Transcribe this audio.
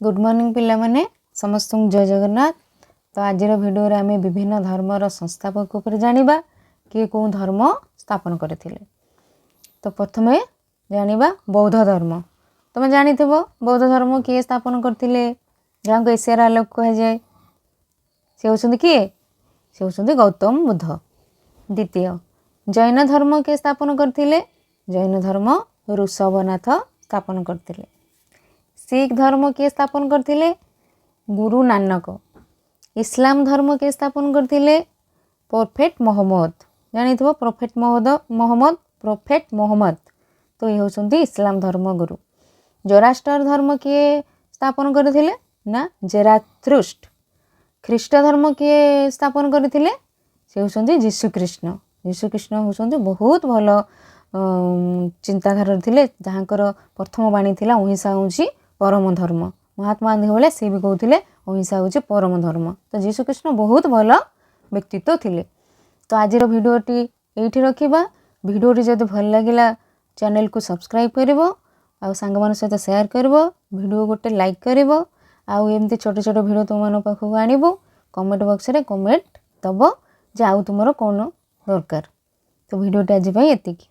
Good morning पिला माने समस्त जय जगन्नाथ। तो आज भिडियो रे आमे विभिन्न धर्मर संस्थापक उपर जानिबा कि कौ धर्म स्थापन करथिले। तो प्रथमे जानिबा बौद्ध धर्म। तुम जानिथिबो बौद्ध धर्म किए स्थापन करथिले, जहाँ को एशियार आलोक कह जाए से होछंती किए, से होछंती गौतम बुद्ध। द्वितीय जैन धर्म के स्थापन करथिले, जैन धर्म ऋषभनाथ स्थापन करथिले। सिख धर्म के स्थापन करथिले, गुरु नानक। इस्लाम धर्म के स्थापन करथिले, प्रोफेट मोहम्मद। जानिथिबो प्रोफेट मोहम्मद। तो ये होछंती इस्लाम धर्म गुरु। जोराष्ट्र धर्म के स्थापन करथिले ना जेराथ्रुस्ट। ख्रीष्ट धर्म के स्थापन करथिले, से होछंती जीशु कृष्ण। जीशु कृष्ण होछंती बहुत भल चिंताधारा थिले, जहाँकर प्रथम बाणी थिला अहिंसा होछि परम धर्म। महात्मा गांधी बोले से भी कहते अहिंसा होछि परम धर्म। तो जीशु कृष्ण बहुत भल व्यक्तित्व थिले। तो आज भिडियोटी एठी रखिबा। भिडियोटी जदि भल लागिला चैनल को सब्सक्राइब करिवो, आ सांग मान सहित शेयर करिवो, भिडियो गोटे लाइक करिवो, आ एमती छोट छोट भिडियो तुम मान पाखु आनिबो। कमेंट बॉक्स रे कमेंट दबो जे आउ तुमरो कोन दरकार। तो भिडियोटी आज पई एतिकी।